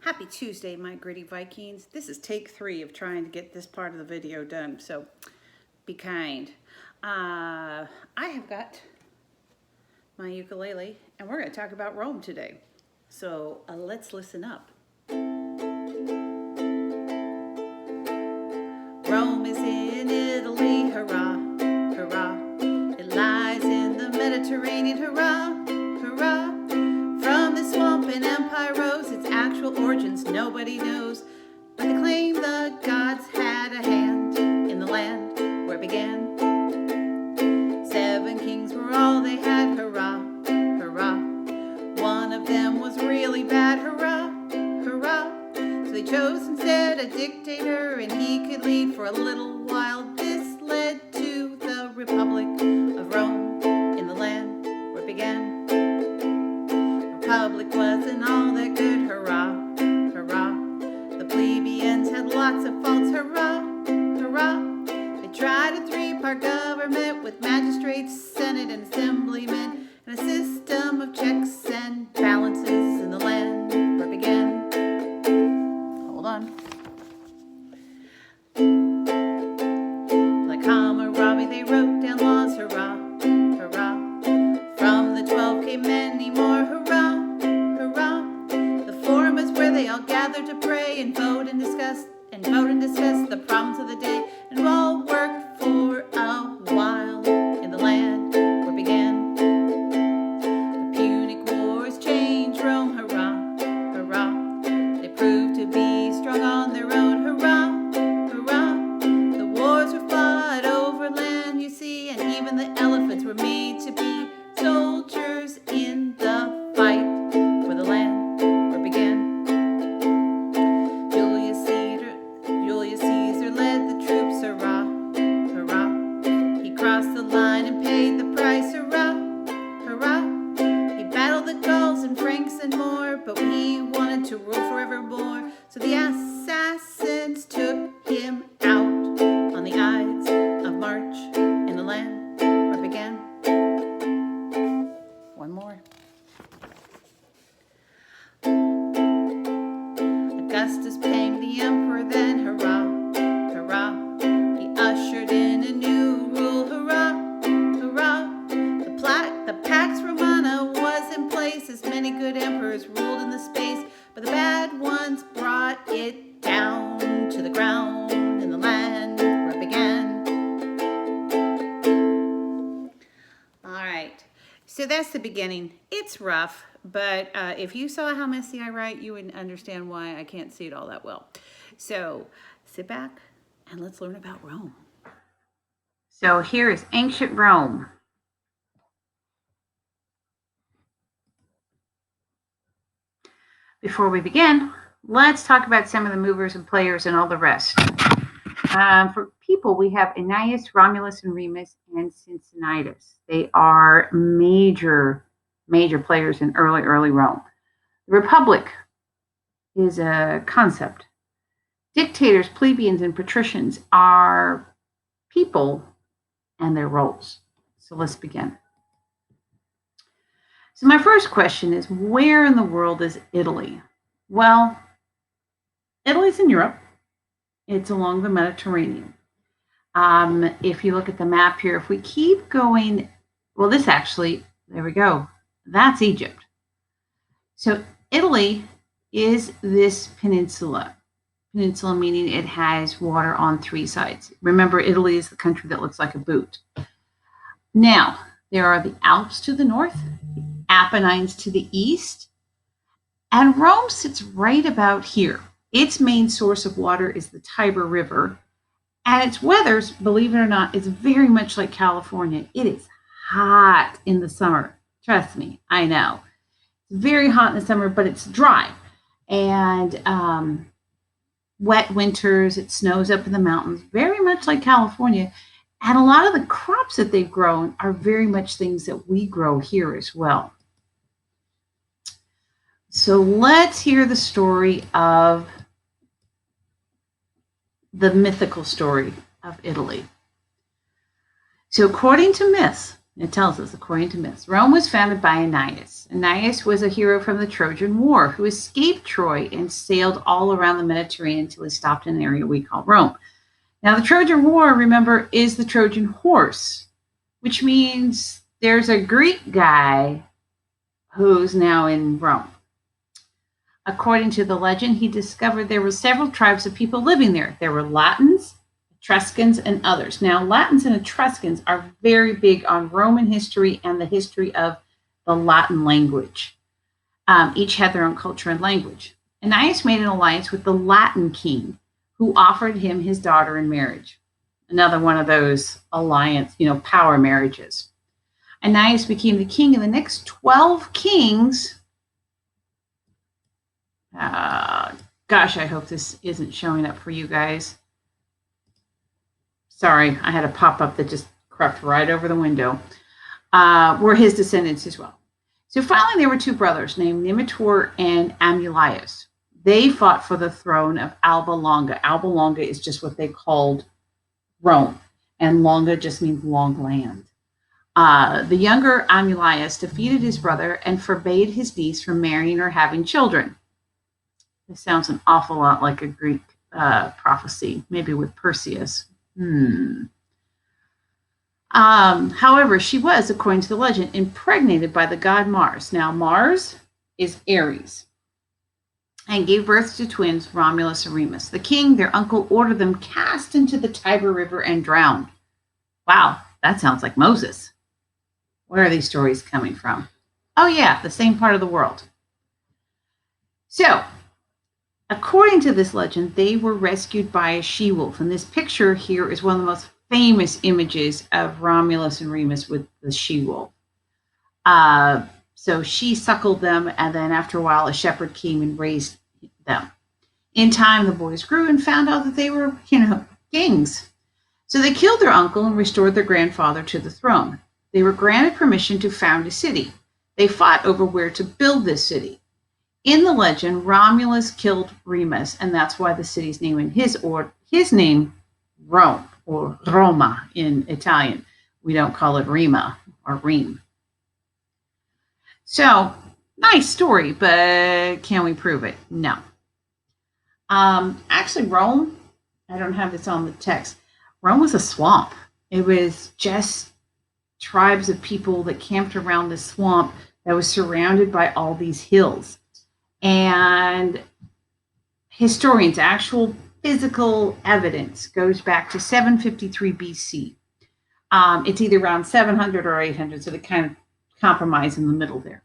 Happy Tuesday, my gritty Vikings. This is take 3 of trying to get this part of the video done, so be kind. I have got my ukulele, and we're going to talk about Rome today. So let's listen up. Rome is in Italy, hurrah, hurrah. It lies in the Mediterranean, hurrah, hurrah. From the swamp and empire rose, its actual origins nobody knows. But they claim the gods had a hand in the land where it began. 7 kings were all they had, hurrah, hurrah. One of them was really bad, hurrah, hurrah. So they chose instead a dictator, and he could lead for a little while. This led to the Republic of Rome in the land where it began. Republic wasn't all that good, hurrah, hurrah. The plebeians had lots of faults, hurrah, hurrah. They tried a 3-part government with magistrates, senate, and assemblymen, and a system of checks and balances in the land where it began. Hold on. Like Hammurabi, they wrote down laws, hurrah, hurrah. From the 12 came many more, hurrah, hurrah. The forum was where they all gathered to pray and vote and discuss the problems of the day, and all worked for a while in the land where it began. The Punic Wars changed Rome, hurrah, hurrah. They proved to be strong on their own, hurrah, hurrah. The wars were fought over land, you see, and even the elephants were made to be soldiers in the fight for the land where it began. Julius Caesar led the troops, hurrah, hurrah. He crossed the line and paid the price, hurrah, hurrah. He battled the Gauls and Franks and more, but he wanted to rule forevermore. So the assassins took him out on the Ides of March in the land where it began. One more. Augustus became the emperor then, hurrah, hurrah. He ushered in a new rule, hurrah, hurrah. The Pax Romana was in place as many good emperors ruled in the space, but the bad ones brought it down to the ground in the land where it began. All right, so that's the beginning. It's rough, but if you saw how messy I write, you would understand why I can't see it all that well. So sit back and let's learn about Rome. So here is ancient Rome. Before we begin, let's talk about some of the movers and players and all the rest. For people, we have Aeneas, Romulus, and Remus, and Cincinnatus. They are major players in early Rome. The Republic is a concept. Dictators, plebeians, and patricians are people and their roles. So let's begin. So my first question is, where in the world is Italy? Well, Italy's in Europe. It's along the Mediterranean. If you look at the map here, if we keep going, well, this actually, there we go. That's Egypt. So Italy is this peninsula. Peninsula meaning it has water on 3 sides. Remember, Italy is the country that looks like a boot. Now, there are the Alps to the north, the Apennines to the east, and Rome sits right about here. Its main source of water is the Tiber River, and its weather, believe it or not, is very much like California. It is hot in the summer. Trust me, I know. It's very hot in the summer, but it's dry. And wet winters, it snows up in the mountains, very much like California. And a lot of the crops that they've grown are very much things that we grow here as well. So let's hear the story of the mythical story of Italy. So according to myths, It tells us, according to myths, Rome was founded by Aeneas. Aeneas was a hero from the Trojan War who escaped Troy and sailed all around the Mediterranean until he stopped in an area we call Rome. Now, the Trojan War, remember, is the Trojan horse, which means there's a Greek guy who's now in Rome. According to the legend, he discovered there were several tribes of people living there. There were Latins, Etruscans, and others. Now, Latins and Etruscans are very big on Roman history and the history of the Latin language. Each had their own culture and language. Aeneas made an alliance with the Latin king, who offered him his daughter in marriage. Another one of those alliance, power marriages. Aeneas became the king, and the next 12 kings. Gosh, I hope this isn't showing up for you guys. Sorry, I had a pop-up that just crept right over the window. Were his descendants as well. So finally, there were two brothers named Nimetor and Amulius. They fought for the throne of Alba Longa. Alba Longa is just what they called Rome, and Longa just means long land. The younger Amulius defeated his brother and forbade his niece from marrying or having children. This sounds an awful lot like a Greek prophecy, maybe with Perseus. However, she was, according to the legend, impregnated by the god Mars. Now, Mars is Aries, and gave birth to twins, Romulus and Remus. The king, their uncle, ordered them cast into the Tiber River and drowned. Wow, that sounds like Moses. Where are these stories coming from? Oh yeah, the same part of the world. So, according to this legend, they were rescued by a she-wolf. And this picture here is one of the most famous images of Romulus and Remus with the she-wolf. So she suckled them, and then after a while, a shepherd came and raised them. In time, the boys grew and found out that they were, kings. So they killed their uncle and restored their grandfather to the throne. They were granted permission to found a city. They fought over where to build this city. In the legend, Romulus killed Remus, and that's why the city's name in his name, Rome, or Roma in Italian. We don't call it Rima or Rheme. So, nice story, but can we prove it? No. Actually, Rome, I don't have this on the text. Rome was a swamp. It was just tribes of people that camped around this swamp that was surrounded by all these hills. And historians, actual physical evidence goes back to 753 BC. It's either around 700 or 800, so they kind of compromise in the middle there.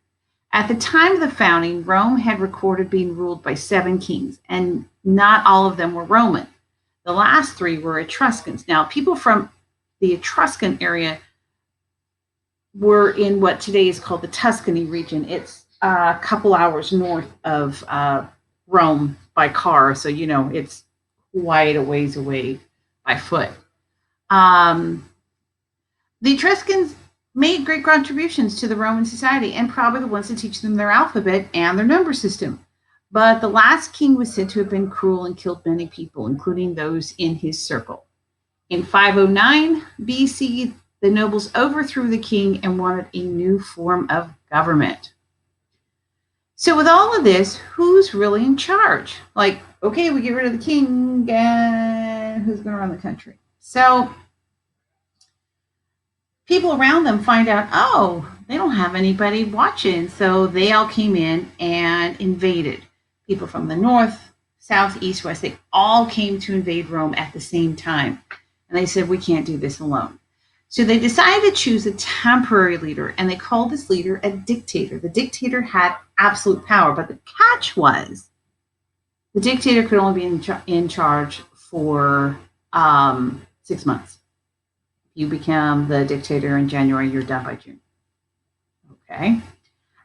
At the time of the founding, Rome had recorded being ruled by 7 kings, and not all of them were Roman. The last 3 were Etruscans. Now, people from the Etruscan area were in what today is called the Tuscany region. It's a couple hours north of Rome by car, so it's quite a ways away by foot. The Etruscans made great contributions to the Roman society, and probably the ones to teach them their alphabet and their number system. But the last king was said to have been cruel and killed many people, including those in his circle. In 509 BC, the nobles overthrew the king and wanted a new form of government. So with all of this, who's really in charge? Like, okay, we get rid of the king, and who's going to run the country? So people around them find out, oh, they don't have anybody watching. So they all came in and invaded. People from the north, south, east, west, they all came to invade Rome at the same time. And they said, we can't do this alone. So they decided to choose a temporary leader, and they called this leader a dictator. The dictator had absolute power, but the catch was the dictator could only be in charge for 6 months. You become the dictator in January, you're done by June. Okay.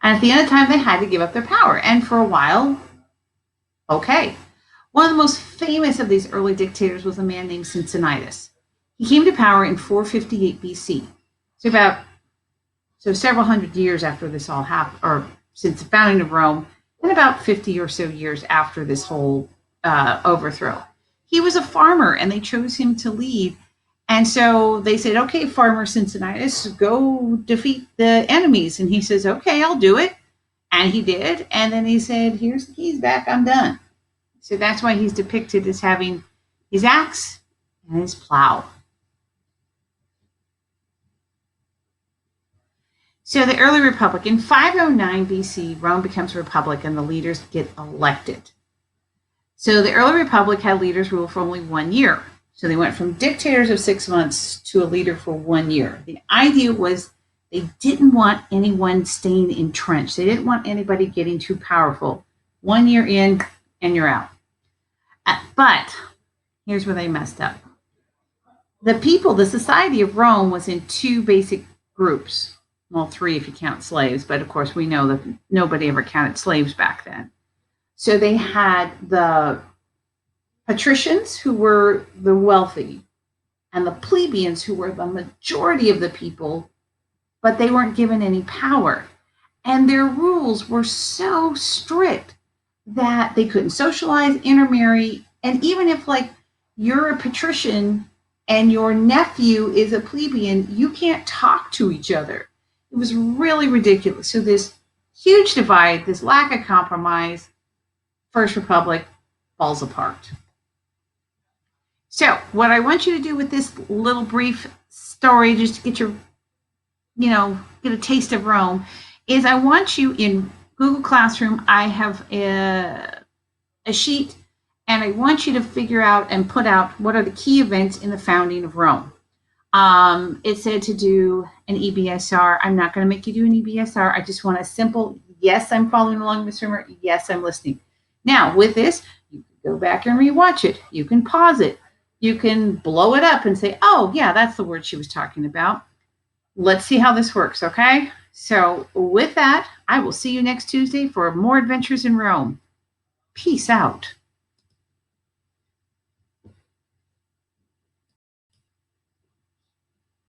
And at the end of time, they had to give up their power. And for a while, okay. One of the most famous of these early dictators was a man named Cincinnatus. He came to power in 458 BC. So several hundred years after this all happened, or since the founding of Rome, and about 50 or so years after this whole overthrow. He was a farmer, and they chose him to lead. And so they said, okay, Farmer Cincinnatus, go defeat the enemies. And he says, okay, I'll do it. And he did. And then he said, here's the keys back, I'm done. So that's why he's depicted as having his axe and his plow. So the early republic, in 509 BC, Rome becomes a republic and the leaders get elected. So the early republic had leaders rule for only 1 year. So they went from dictators of 6 months to a leader for 1 year. The idea was they didn't want anyone staying entrenched. They didn't want anybody getting too powerful. 1 year in and you're out. But here's where they messed up. The people, the society of Rome was in two basic groups. Well, three if you count slaves, but of course we know that nobody ever counted slaves back then. So they had the patricians, who were the wealthy, and the plebeians, who were the majority of the people, but they weren't given any power. And their rules were so strict that they couldn't socialize, intermarry, and even if, like, you're a patrician and your nephew is a plebeian, you can't talk to each other. It was really ridiculous. So this huge divide, this lack of compromise, First Republic falls apart. So what I want you to do with this little brief story, just to get your, get a taste of Rome, is I want you in Google Classroom, I have a sheet, and I want you to figure out and put out what are the key events in the founding of Rome. It said to do an EBSR. I'm not going to make you do an EBSR. I just want a simple, yes, I'm following along, Ms. Rimmer. Yes, I'm listening. Now, with this, you can go back and rewatch it. You can pause it. You can blow it up and say, oh, yeah, that's the word she was talking about. Let's see how this works, okay? So with that, I will see you next Tuesday for more adventures in Rome. Peace out.